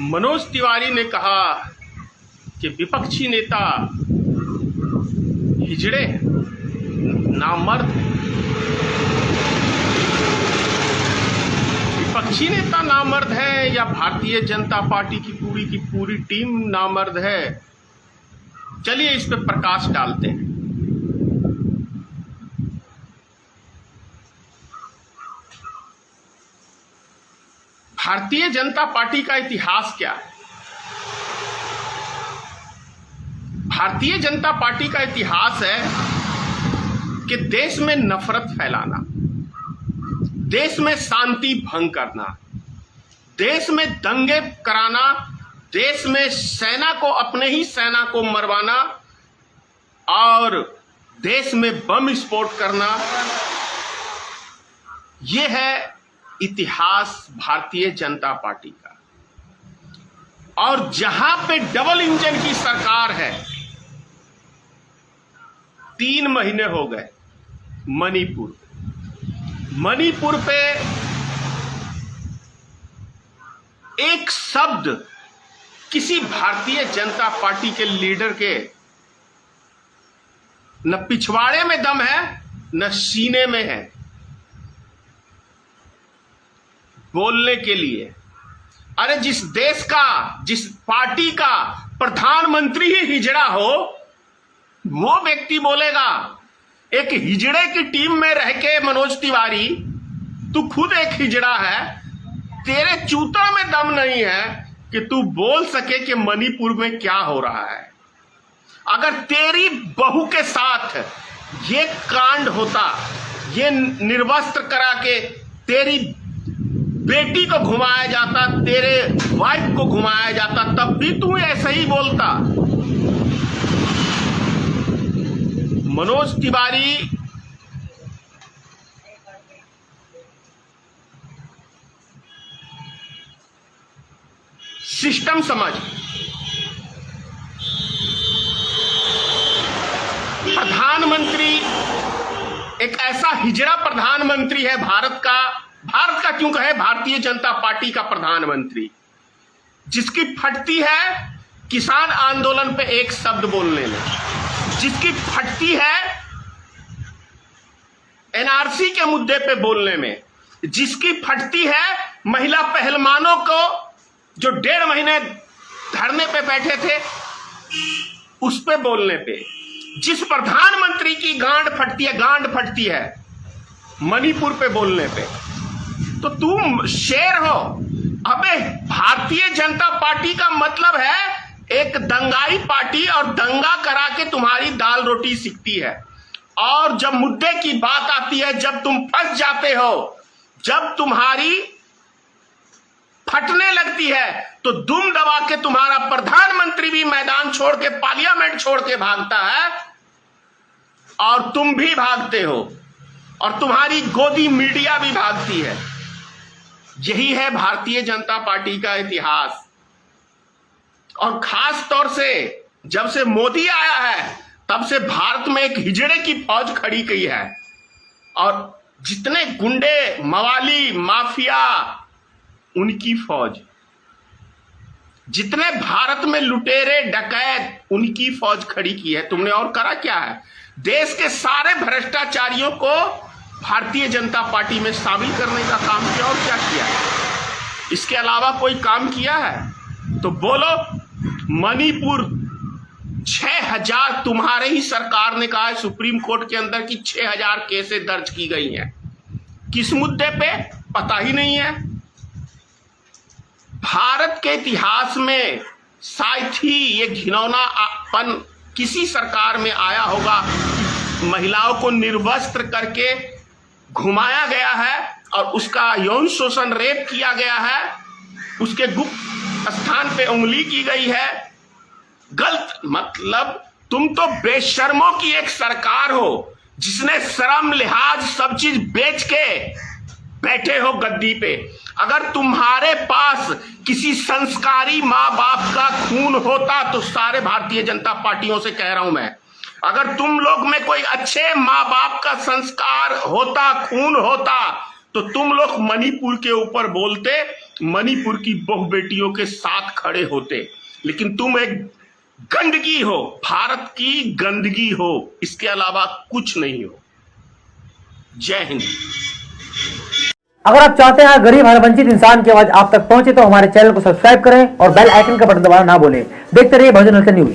मनोज तिवारी ने कहा कि विपक्षी नेता हिजड़े नामर्द। विपक्षी नेता नामर्द है या भारतीय जनता पार्टी की पूरी टीम नामर्द है? चलिए इस पर प्रकाश डालते हैं। भारतीय जनता पार्टी का इतिहास क्या है? भारतीय जनता पार्टी का इतिहास है कि देश में नफरत फैलाना, देश में शांति भंग करना, देश में दंगे कराना, देश में सेना को, अपने ही सेना को मरवाना और देश में बम विस्फोट करना। यह है इतिहास भारतीय जनता पार्टी का। और जहां पे डबल इंजन की सरकार है, 3 महीने हो गए, मणिपुर पे एक शब्द किसी भारतीय जनता पार्टी के लीडर के न पिछवाड़े में दम है न सीने में है बोलने के लिए। अरे जिस देश का, जिस पार्टी का प्रधानमंत्री ही हिजड़ा हो, वो व्यक्ति बोलेगा? एक हिजड़े की टीम में रह के मनोज तिवारी, तू खुद एक हिजड़ा है, तेरे चूतड़ में दम नहीं है कि तू बोल सके कि मणिपुर में क्या हो रहा है। अगर तेरी बहू के साथ ये कांड होता, ये निर्वस्त्र करा के तेरी बेटी को घुमाया जाता, तेरे वाइफ को घुमाया जाता, तब भी तू ऐसा ही बोलता। मनोज तिवारी सिस्टम समझ, प्रधानमंत्री एक ऐसा हिजड़ा प्रधानमंत्री है भारत का क्यों कहे भारतीय जनता पार्टी का प्रधानमंत्री, जिसकी फटती है किसान आंदोलन पे एक शब्द बोलने में, जिसकी फटती है एनआरसी के मुद्दे पे बोलने में, जिसकी फटती है महिला पहलवानों को जो 1.5 महीने धरने पे बैठे थे उस पे बोलने पे, जिस प्रधानमंत्री की गांड फटती है मणिपुर पे बोलने पे, तो तुम शेर हो। अबे भारतीय जनता पार्टी का मतलब है एक दंगाई पार्टी, और दंगा करा के तुम्हारी दाल रोटी सिकती है। और जब मुद्दे की बात आती है, जब तुम फंस जाते हो, जब तुम्हारी फटने लगती है, तो दुम दबा के तुम्हारा प्रधानमंत्री भी मैदान छोड़ के, पार्लियामेंट छोड़ के भागता है, और तुम भी भागते हो, और तुम्हारी गोदी मीडिया भी भागती है। यही है भारतीय जनता पार्टी का इतिहास। और खास तौर से जब से मोदी आया है, तब से भारत में एक हिजड़े की फौज खड़ी की है, और जितने गुंडे, मवाली, माफिया, उनकी फौज, जितने भारत में लुटेरे, डकैत, उनकी फौज खड़ी की है तुमने। और करा क्या है? देश के सारे भ्रष्टाचारियों को भारतीय जनता पार्टी में शामिल करने का काम किया। और क्या किया है? इसके अलावा कोई काम किया है तो बोलो। मणिपुर 6000, तुम्हारे ही सरकार ने कहा है सुप्रीम कोर्ट के अंदर कि 6000 केसें दर्ज की गई हैं। किस मुद्दे पे? पता ही नहीं है। भारत के इतिहास में शायद ही ये घिनौनापन किसी सरकार में आया होगा कि महिलाओं को निर्वस्त्र करके घुमाया गया है और उसका यौन शोषण, रेप किया गया है, उसके गुप्त स्थान पे उंगली की गई है। गलत मतलब तुम तो बेशर्मों की एक सरकार हो जिसने शर्म, लिहाज सब चीज बेच के बैठे हो गद्दी पे। अगर तुम्हारे पास किसी संस्कारी माँ बाप का खून होता, तो सारे भारतीय जनता पार्टियों से कह रहा हूं मैं, अगर तुम लोग में कोई अच्छे माँ बाप का संस्कार होता, खून होता, तो तुम लोग मणिपुर के ऊपर बोलते मणिपुर की बहु बेटियों के साथ खड़े होते, लेकिन तुम एक गंदगी हो, भारत की गंदगी हो, इसके अलावा कुछ नहीं हो। जय हिंद। अगर आप चाहते हैं गरीब हर वंचित इंसान की आवाज आप तक पहुंचे तो हमारे चैनल को सब्सक्राइब करें और बेल आइकन का बटन दबाना ना भूलें। देखते रहिए बहुजन न्यूज।